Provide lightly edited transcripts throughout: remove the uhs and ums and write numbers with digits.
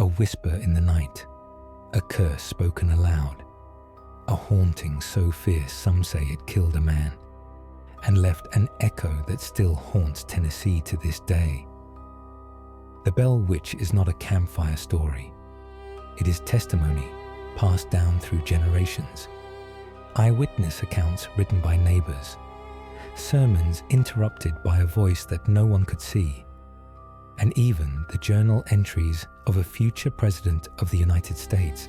A whisper in the night, a curse spoken aloud, a haunting so fierce some say it killed a man, and left an echo that still haunts Tennessee to this day. The BellWitch is not a campfire story. It is testimony passed down through generations, eyewitness accounts written by neighbors, sermons interrupted by a voice that no one could see, and even the journal entries of a future president of the United States.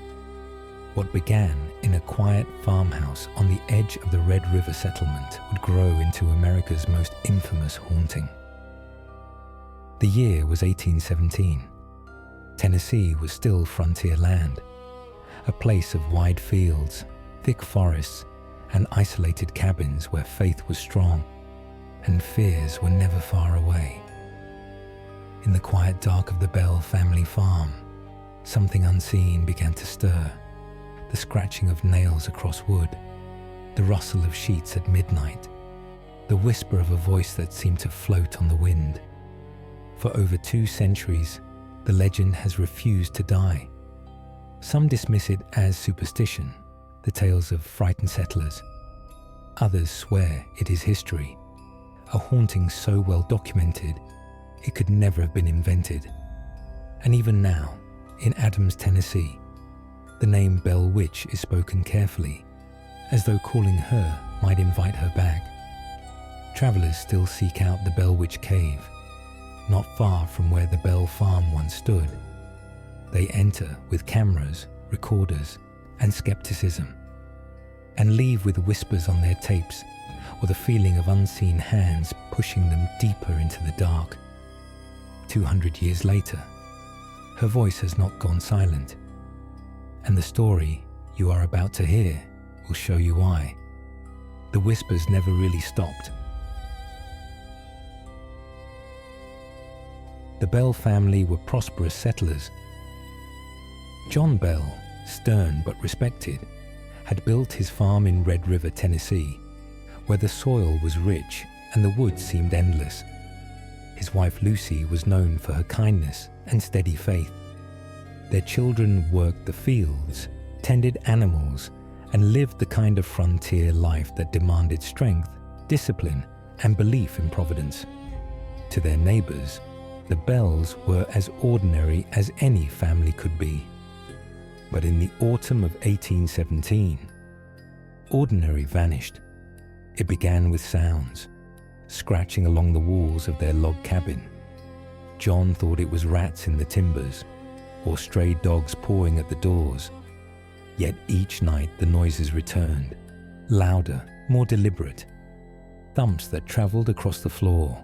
What began in a quiet farmhouse on the edge of the Red River settlement would grow into America's most infamous haunting. The year was 1817. Tennessee was still frontier land, a place of wide fields, thick forests, and isolated cabins where faith was strong and fears were never far away. In the quiet dark of the Bell family farm, something unseen began to stir. The scratching of nails across wood, the rustle of sheets at midnight, the whisper of a voice that seemed to float on the wind. For over 2 centuries, the legend has refused to die. Some dismiss it as superstition, the tales of frightened settlers. Others swear it is history, a haunting so well documented it could never have been invented. And even now, in Adams, Tennessee, the name BellWitch is spoken carefully, as though calling her might invite her back. Travelers still seek out the BellWitch cave, not far from where the Bell farm once stood. They enter with cameras, recorders, and skepticism, and leave with whispers on their tapes or the feeling of unseen hands pushing them deeper into the dark. 200 years later, her voice has not gone silent, and the story you are about to hear will show you why. The whispers never really stopped. The Bell family were prosperous settlers. John Bell, stern but respected, had built his farm in Red River, Tennessee, where the soil was rich and the woods seemed endless. His wife Lucy was known for her kindness and steady faith. Their children worked the fields, tended animals, and lived the kind of frontier life that demanded strength, discipline, and belief in providence. To their neighbors, the Bells were as ordinary as any family could be. But in the autumn of 1817, ordinary vanished. It began with sounds, scratching along the walls of their log cabin. John thought it was rats in the timbers, or stray dogs pawing at the doors. Yet each night the noises returned, louder, more deliberate. Thumps that traveled across the floor,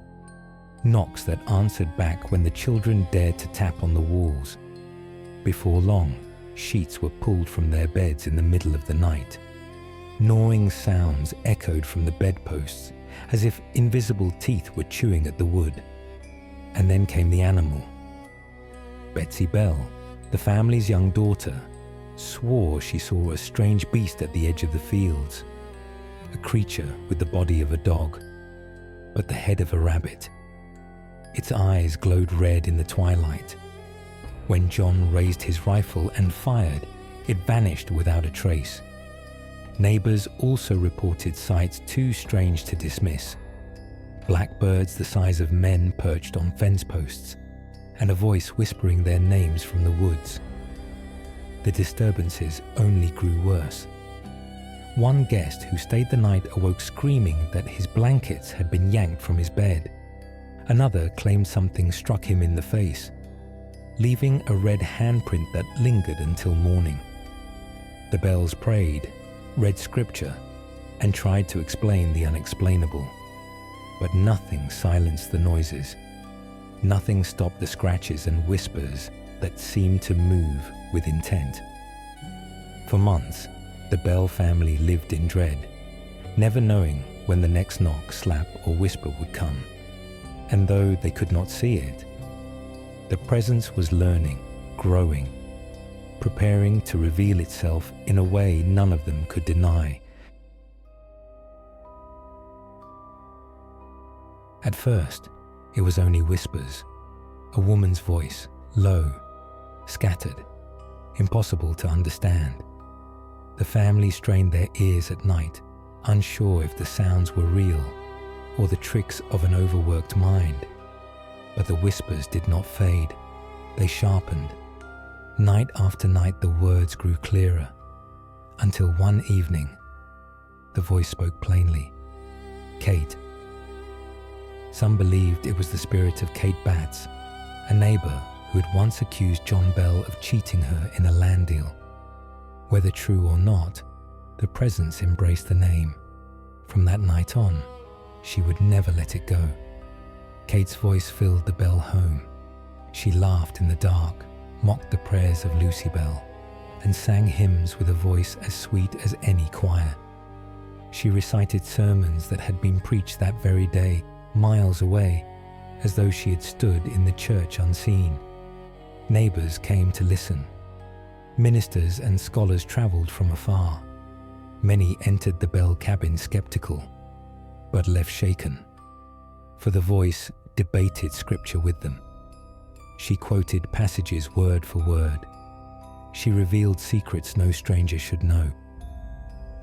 knocks that answered back when the children dared to tap on the walls. Before long, sheets were pulled from their beds in the middle of the night. Gnawing sounds echoed from the bedposts, as if invisible teeth were chewing at the wood. And then came the animal. Betsy Bell, the family's young daughter, swore she saw a strange beast at the edge of the fields, a creature with the body of a dog, but the head of a rabbit. Its eyes glowed red in the twilight. When John raised his rifle and fired, it vanished without a trace. Neighbors also reported sights too strange to dismiss. Blackbirds the size of men perched on fence posts, and a voice whispering their names from the woods. The disturbances only grew worse. One guest who stayed the night awoke screaming that his blankets had been yanked from his bed. Another claimed something struck him in the face, leaving a red handprint that lingered until morning. The Bells prayed, read scripture, and tried to explain the unexplainable. But nothing silenced the noises. Nothing stopped the scratches and whispers that seemed to move with intent. For months, the Bell family lived in dread, never knowing when the next knock, slap, or whisper would come. And though they could not see it, the presence was learning, growing, preparing to reveal itself in a way none of them could deny. At first, it was only whispers, a woman's voice, low, scattered, impossible to understand. The family strained their ears at night, unsure if the sounds were real or the tricks of an overworked mind. But the whispers did not fade. They sharpened. Night after night the words grew clearer, until one evening the voice spoke plainly. Kate. Some believed it was the spirit of Kate Batts, a neighbour who had once accused John Bell of cheating her in a land deal. Whether true or not, the presence embraced the name. From that night on, she would never let it go. Kate's voice filled the Bell home. She laughed in the dark, mocked the prayers of Lucy Bell, and sang hymns with a voice as sweet as any choir. She recited sermons that had been preached that very day, miles away, as though she had stood in the church unseen. Neighbours came to listen. Ministers and scholars travelled from afar. Many entered the Bell cabin sceptical, but left shaken, for the voice debated scripture with them. She quoted passages word for word. She revealed secrets no stranger should know.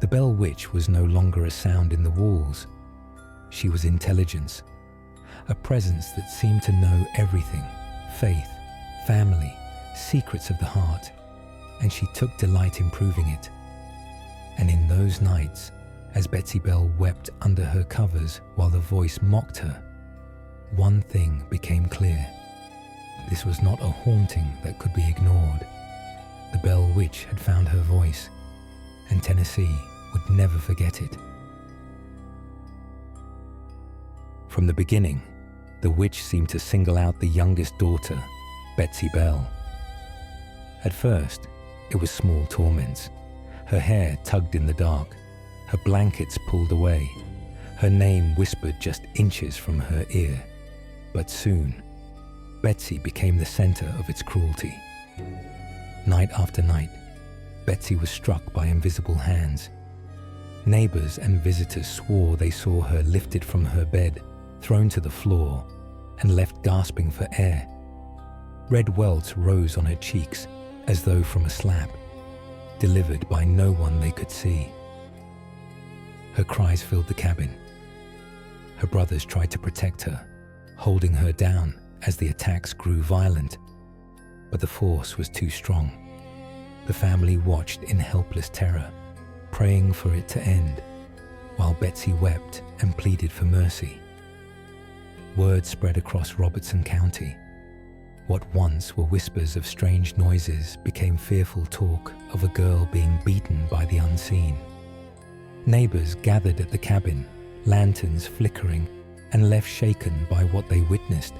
The Bell Witch was no longer a sound in the walls. She was intelligence, a presence that seemed to know everything: faith, family, secrets of the heart, and she took delight in proving it. And in those nights, as Betsy Bell wept under her covers while the voice mocked her, one thing became clear. This was not a haunting that could be ignored. The Bell Witch had found her voice, and Tennessee would never forget it. From the beginning, the witch seemed to single out the youngest daughter, Betsy Bell. At first, it was small torments. Her hair tugged in the dark, her blankets pulled away, her name whispered just inches from her ear. But soon, Betsy became the center of its cruelty. Night after night, Betsy was struck by invisible hands. Neighbors and visitors swore they saw her lifted from her bed, thrown to the floor, and left gasping for air. Red welts rose on her cheeks as though from a slap, delivered by no one they could see. Her cries filled the cabin. Her brothers tried to protect her, holding her down as the attacks grew violent, but the force was too strong. The family watched in helpless terror, praying for it to end, while Betsy wept and pleaded for mercy. Word spread across Robertson County. What once were whispers of strange noises became fearful talk of a girl being beaten by the unseen. Neighbors gathered at the cabin, lanterns flickering, and left shaken by what they witnessed.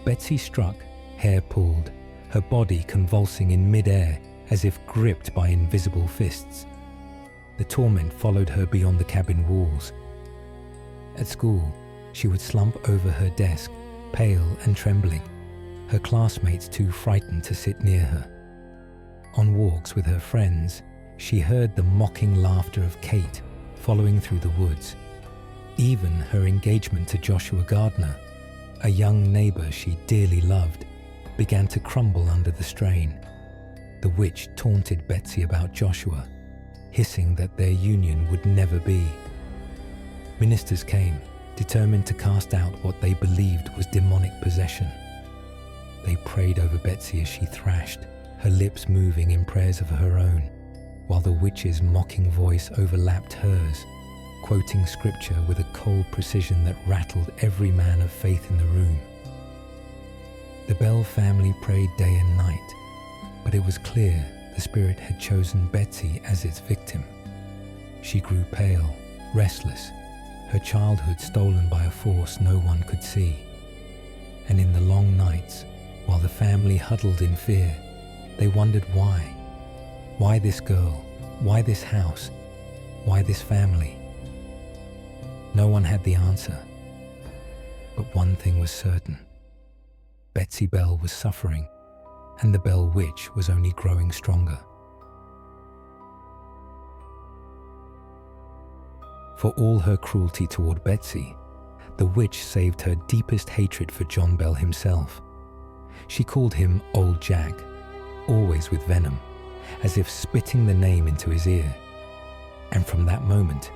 Betsy struck, hair pulled, her body convulsing in mid-air as if gripped by invisible fists. The torment followed her beyond the cabin walls. At school, she would slump over her desk, pale and trembling, her classmates too frightened to sit near her. On walks with her friends, she heard the mocking laughter of Kate following through the woods. Even her engagement to Joshua Gardner, a young neighbor she dearly loved, began to crumble under the strain. The witch taunted Betsy about Joshua, hissing that their union would never be. Ministers came, determined to cast out what they believed was demonic possession. They prayed over Betsy as she thrashed, her lips moving in prayers of her own, while the witch's mocking voice overlapped hers, quoting scripture with a cold precision that rattled every man of faith in the room. The Bell family prayed day and night, but it was clear the spirit had chosen Betsy as its victim. She grew pale, restless, her childhood stolen by a force no one could see. And in the long nights, while the family huddled in fear, they wondered why. Why this girl? Why this house? Why this family? No one had the answer. But one thing was certain. Betsy Bell was suffering, and the Bell Witch was only growing stronger. For all her cruelty toward Betsy, the witch saved her deepest hatred for John Bell himself. She called him Old Jack, always with venom, as if spitting the name into his ear. And from that moment,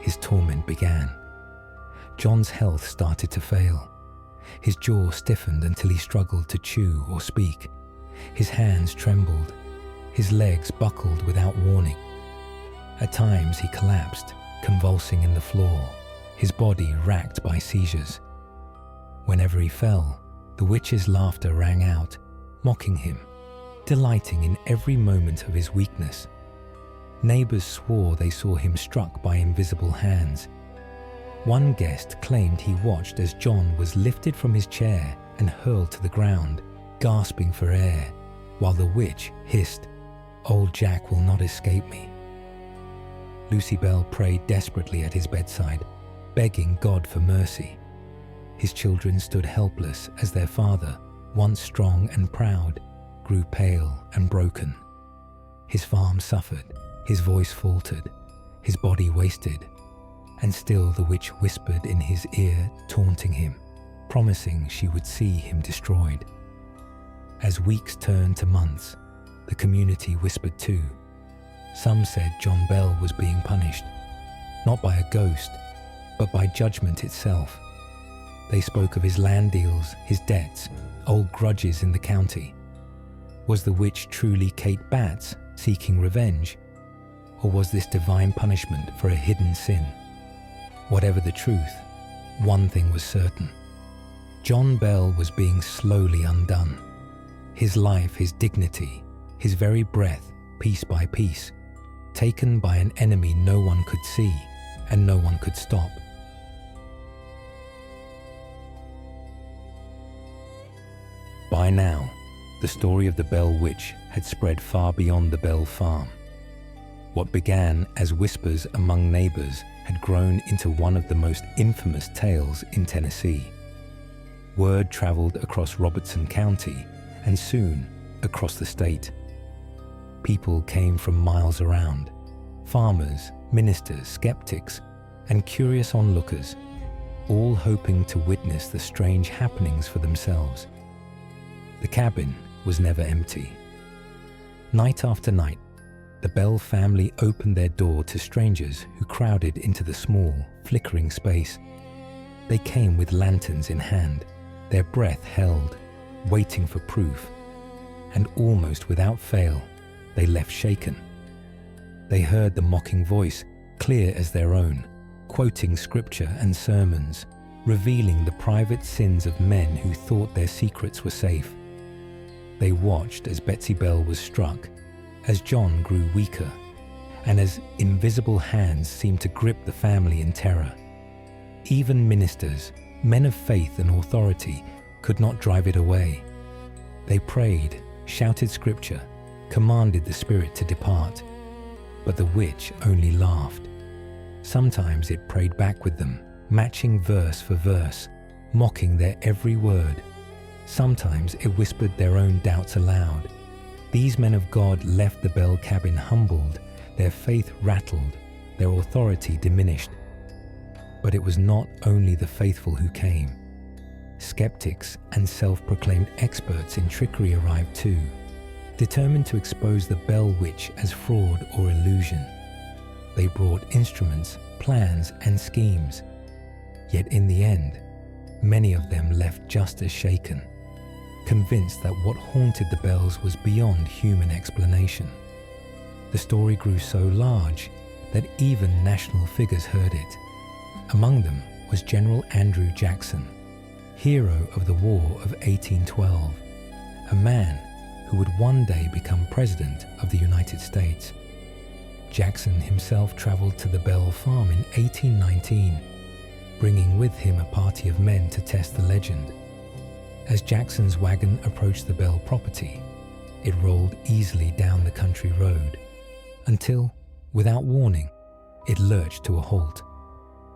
his torment began. John's health started to fail. His jaw stiffened until he struggled to chew or speak. His hands trembled. His legs buckled without warning. At times he collapsed, convulsing in the floor, his body racked by seizures. Whenever he fell, the witch's laughter rang out, mocking him, delighting in every moment of his weakness. Neighbors swore they saw him struck by invisible hands. One guest claimed he watched as John was lifted from his chair and hurled to the ground, gasping for air, while the witch hissed, "Old Jack will not escape me." Lucy Bell prayed desperately at his bedside, begging God for mercy. His children stood helpless as their father, once strong and proud, grew pale and broken. His farm suffered, his voice faltered, his body wasted, and still the witch whispered in his ear, taunting him, promising she would see him destroyed. As weeks turned to months, the community whispered too. Some said John Bell was being punished, not by a ghost, but by judgment itself. They spoke of his land deals, his debts, old grudges in the county. Was the witch truly Kate Batts seeking revenge? Or was this divine punishment for a hidden sin? Whatever the truth, one thing was certain. John Bell was being slowly undone. His life, his dignity, his very breath, piece by piece, taken by an enemy no one could see and no one could stop. By now, the story of the Bell Witch had spread far beyond the Bell farm. What began as whispers among neighbors had grown into one of the most infamous tales in Tennessee. Word traveled across Robertson County and soon across the state. People came from miles around, farmers, ministers, skeptics, and curious onlookers, all hoping to witness the strange happenings for themselves. The cabin was never empty. Night after night, the Bell family opened their door to strangers who crowded into the small, flickering space. They came with lanterns in hand, their breath held, waiting for proof, and almost without fail, they left shaken. They heard the mocking voice, clear as their own, quoting scripture and sermons, revealing the private sins of men who thought their secrets were safe. They watched as Betsy Bell was struck, as John grew weaker, and as invisible hands seemed to grip the family in terror. Even ministers, men of faith and authority, could not drive it away. They prayed, shouted scripture, commanded the spirit to depart, but the witch only laughed. Sometimes it prayed back with them, matching verse for verse, mocking their every word. Sometimes it whispered their own doubts aloud. These men of God left the Bell cabin humbled, their faith rattled, their authority diminished. But it was not only the faithful who came. Skeptics and self-proclaimed experts in trickery arrived too, determined to expose the Bell Witch as fraud or illusion. They brought instruments, plans, and schemes. Yet in the end, many of them left just as shaken, convinced that what haunted the Bells was beyond human explanation. The story grew so large that even national figures heard it. Among them was General Andrew Jackson, hero of the War of 1812, a man who would one day become President of the United States. Jackson himself traveled to the Bell farm in 1819, bringing with him a party of men to test the legend. As Jackson's wagon approached the Bell property, it rolled easily down the country road until, without warning, it lurched to a halt.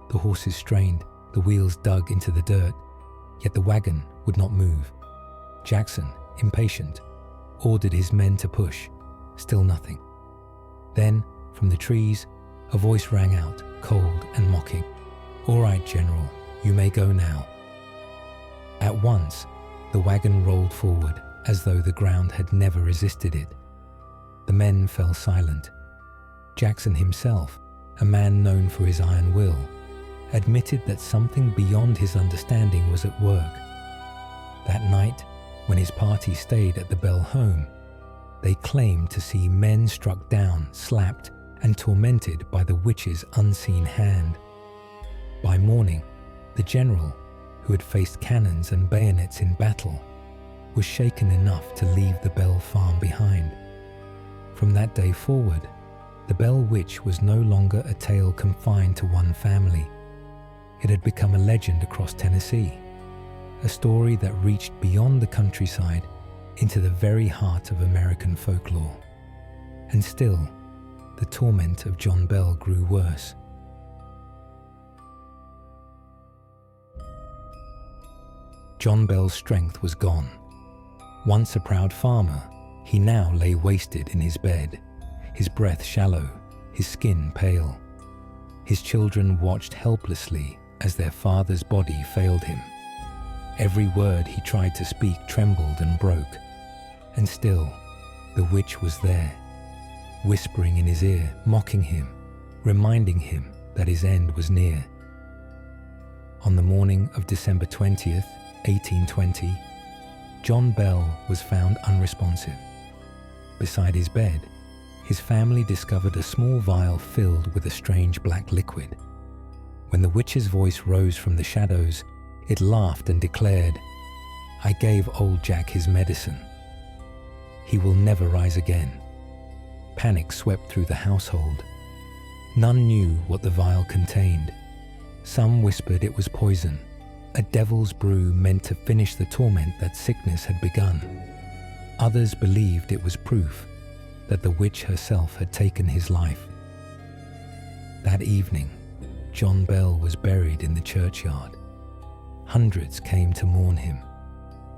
The horses strained, the wheels dug into the dirt, yet the wagon would not move. Jackson, impatient, ordered his men to push, still nothing. Then, from the trees, a voice rang out, cold and mocking. "All right, General, you may go now." At once, the wagon rolled forward, as though the ground had never resisted it. The men fell silent. Jackson himself, a man known for his iron will, admitted that something beyond his understanding was at work. That night, when his party stayed at the Bell home, they claimed to see men struck down, slapped, and tormented by the witch's unseen hand. By morning, the general, who had faced cannons and bayonets in battle, was shaken enough to leave the Bell farm behind. From that day forward, the Bell Witch was no longer a tale confined to one family. It had become a legend across Tennessee, a story that reached beyond the countryside into the very heart of American folklore. And still, the torment of John Bell grew worse. John Bell's strength was gone. Once a proud farmer, he now lay wasted in his bed, his breath shallow, his skin pale. His children watched helplessly as their father's body failed him. Every word he tried to speak trembled and broke. And still, the witch was there, whispering in his ear, mocking him, reminding him that his end was near. On the morning of December 20th, 1820, John Bell was found unresponsive. Beside his bed, his family discovered a small vial filled with a strange black liquid. When the witch's voice rose from the shadows, it laughed and declared, "I gave old Jack his medicine. He will never rise again." Panic swept through the household. None knew what the vial contained. Some whispered it was poison, a devil's brew meant to finish the torment that sickness had begun. Others believed it was proof that the witch herself had taken his life. That evening, John Bell was buried in the churchyard. Hundreds came to mourn him,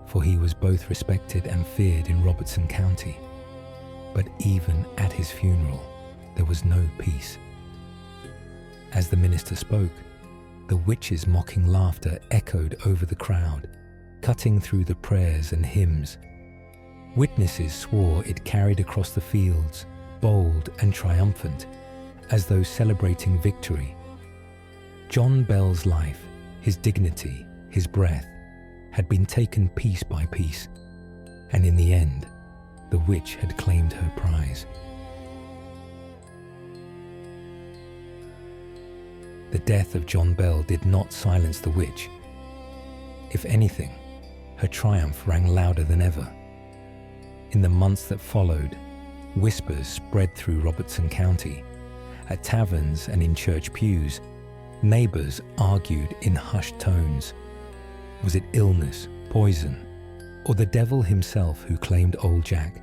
for he was both respected and feared in Robertson County. But even at his funeral, there was no peace. As the minister spoke, the witch's mocking laughter echoed over the crowd, cutting through the prayers and hymns. Witnesses swore it carried across the fields, bold and triumphant, as though celebrating victory. John Bell's life, his dignity, his breath, had been taken piece by piece, and in the end, the witch had claimed her prize. The death of John Bell did not silence the witch. If anything, her triumph rang louder than ever. In the months that followed, whispers spread through Robertson County. At taverns and in church pews, neighbors argued in hushed tones. Was it illness, poison, or the devil himself who claimed old Jack?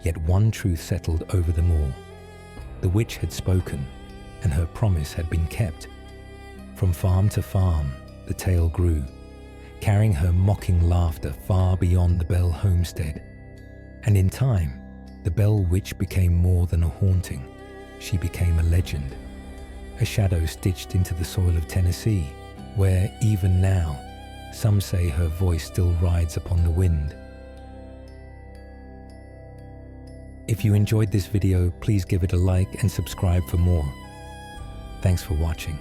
Yet one truth settled over them all. The witch had spoken, and her promise had been kept. From farm to farm, the tale grew, carrying her mocking laughter far beyond the Bell homestead. And in time, the Bell Witch became more than a haunting. She became a legend, a shadow stitched into the soil of Tennessee, where even now, some say her voice still rides upon the wind. If you enjoyed this video, please give it a like and subscribe for more. Thanks for watching.